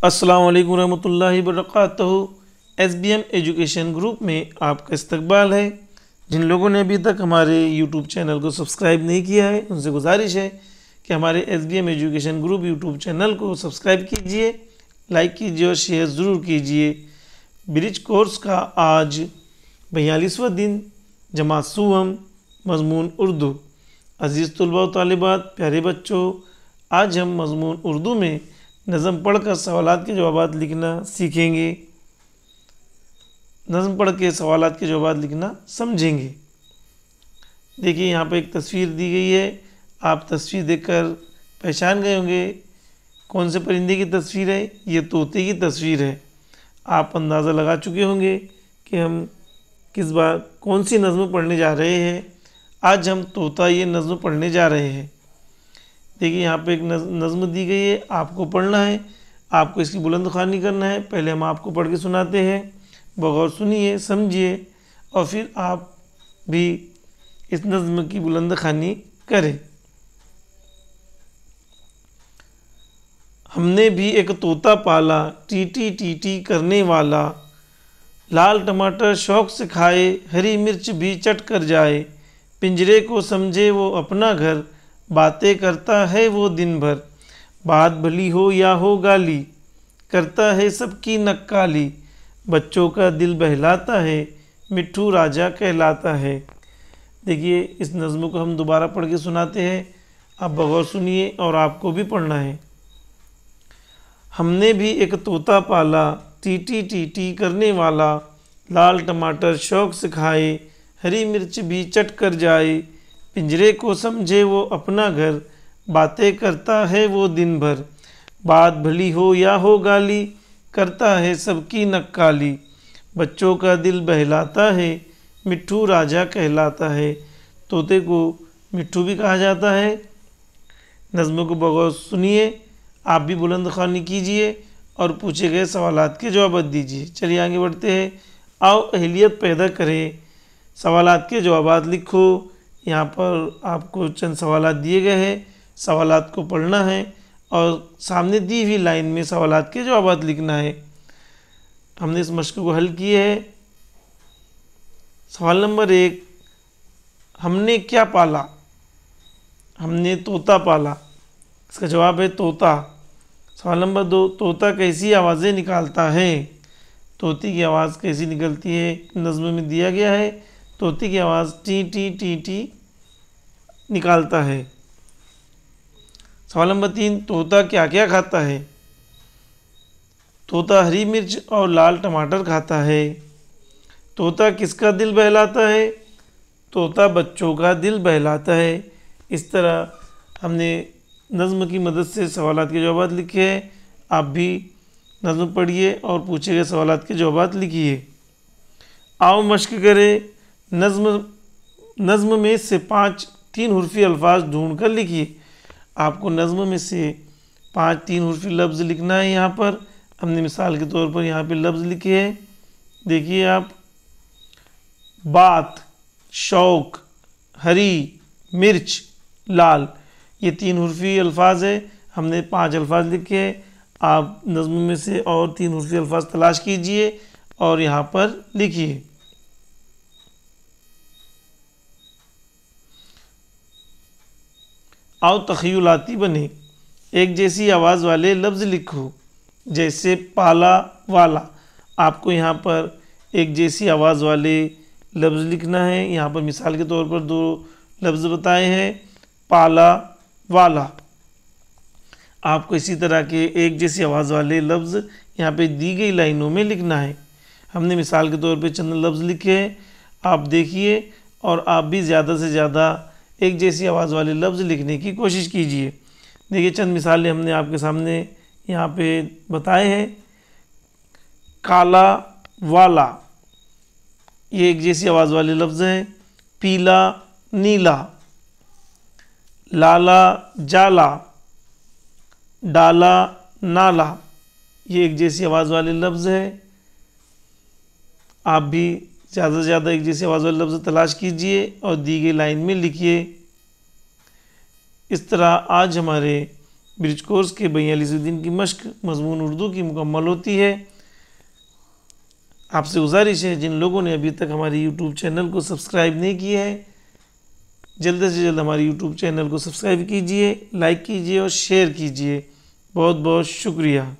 अस्सलाम वालेकुम रहमतुल्लाहि वबरकातुहू। SBM एजुकेशन ग्रुप में आपका इस्तकबाल है। जिन लोगों ने अभी तक हमारे YouTube चैनल को सब्सक्राइब नहीं किया है उनसे गुजारिश है कि हमारे SBM education group YouTube channel को सब्सक्राइब कीजिए, लाइक कीजिए और शेयर ज़रूर कीजिए। ब्रिज कोर्स का आज 42वां दिन, जमात सुवम, मज़मून उर्दू। अज़ीज़ तलबा व तालिबात, प्यारे बच्चों, आज हम मज़मून उर्दू में नज़म पढ़कर सवालात के जवाबात लिखना सीखेंगे। नज़म पढ़ के सवालात के जवाबात लिखना समझेंगे। देखिए यहाँ पर एक तस्वीर दी गई है, आप तस्वीर देखकर पहचान गए होंगे कौन से परिंदे की तस्वीर है। ये तोते की तस्वीर है। आप अंदाज़ा लगा चुके होंगे कि हम किस बार कौन सी नज़म पढ़ने जा रहे हैं। आज हम तोता ये नज़म पढ़ने जा रहे हैं। देखिए यहाँ पे एक नज़म दी गई है, आपको पढ़ना है, आपको इसकी बुलंद ख़्वानी करना है। पहले हम आपको पढ़ के सुनाते हैं, बगौर सुनिए, समझिए और फिर आप भी इस नज़म की बुलंद ख़्वानी करें। हमने भी एक तोता पाला, टीटी टीटी करने वाला, लाल टमाटर शौक़ से खाए, हरी मिर्च भी चट कर जाए, पिंजरे को समझे वो अपना घर, बातें करता है वो दिन भर, बात भली हो या हो गाली, करता है सबकी नक्काली, बच्चों का दिल बहलाता है, मिट्ठू राजा कहलाता है। देखिए इस नज़्म को हम दोबारा पढ़ के सुनाते हैं, आप बगौर सुनिए और आपको भी पढ़ना है। हमने भी एक तोता पाला, टीटी टीटी करने वाला, लाल टमाटर शौक़ से खाए, हरी मिर्च भी चट कर जाए, पिंजरे को समझे वो अपना घर, बातें करता है वो दिन भर, बात भली हो या हो गाली, करता है सबकी नक्काली, बच्चों का दिल बहलाता है, मिट्ठू राजा कहलाता है। तोते को मिट्ठू भी कहा जाता है। नज़्म को बगौर सुनिए, आप भी बुलंद ख़्वानी कीजिए और पूछे गए सवालात के जवाब दीजिए। चलिए आगे बढ़ते हैं। आओ अहलियत पैदा करें, सवालात के जवाब लिखो। यहाँ पर आपको चंद सवालात दिए गए हैं, सवालात को पढ़ना है और सामने दी हुई लाइन में सवालात के जवाब लिखना है। हमने इस मश्क को हल किए है। सवाल नंबर 1, हमने क्या पाला? हमने तोता पाला, इसका जवाब है तोता। सवाल नंबर 2, तोता कैसी आवाज़ें निकालता है? तोते की आवाज़ कैसी निकलती है? नज़्म में दिया गया है, तोते की आवाज़ टी टी टी टी निकालता है। सवाल नंबर 3, तोता क्या क्या खाता है? तोता हरी मिर्च और लाल टमाटर खाता है। तोता किसका दिल बहलाता है? तोता बच्चों का दिल बहलाता है। इस तरह हमने नज़्म की मदद से सवालात के जवाब लिखे हैं। आप भी नज़्म पढ़िए और पूछे गए सवालात के जवाब लिखिए। आओ मश्क करें। नज़्म में से 5 तीन हुर्फ़ी अल्फाज ढूंढ कर लिखिए। आपको नज़्म में से 5 तीन हुर्फ़ी लफ्ज़ लिखना है। यहाँ पर हमने मिसाल के तौर पर यहाँ पे लफ्ज़ लिखे हैं। देखिए आप, बात, शौक़, हरी, मिर्च, लाल, ये 3 हुर्फ़ी अल्फाज है। हमने 5 अल्फाज लिखे हैं। आप नज़्म में से और 3 हुर्फ़ी अल्फाज तलाश कीजिए और यहाँ पर लिखिए। आओ तख़य्युलाती बने। एक जैसी आवाज़ वाले लफ्ज़ लिखो, जैसे पाला, वाला। आपको यहाँ पर एक जैसी आवाज़ वाले लफ्ज़ लिखना है। यहाँ पर मिसाल के तौर पर 2 लफ्ज़ बताए हैं, पाला, वाला। आपको इसी तरह के एक जैसी आवाज़ वाले लफ्ज़ यहाँ पे दी गई लाइनों में लिखना है। हमने मिसाल के तौर पे चंद लफ्ज़ लिखे हैं, आप देखिए और आप भी ज़्यादा से ज़्यादा एक जैसी आवाज़ वाले लफ्ज़ लिखने की कोशिश कीजिए। देखिए चंद मिसालें हमने आपके सामने यहाँ पे बताए हैं। काला, वाला, ये एक जैसी आवाज़ वाले लफ्ज़ हैं। पीला, नीला, लाला, जाला, डाला, नाला, ये एक जैसी आवाज़ वाले लफ्ज़ हैं। आप भी ज़्यादा से ज़्यादा एक जैसी आवाज़ वाले लफ्ज़ तलाश कीजिए और दी गई लाइन में लिखिए। इस तरह आज हमारे ब्रिज कोर्स के 42वें दिन की मश्क मज़मून उर्दू की मुकम्मल होती है। आपसे गुजारिश है, जिन लोगों ने अभी तक हमारे YouTube चैनल को सब्सक्राइब नहीं किया है, जल्द से जल्द हमारे YouTube चैनल को सब्सक्राइब कीजिए, लाइक कीजिए और शेयर कीजिए। बहुत बहुत शुक्रिया।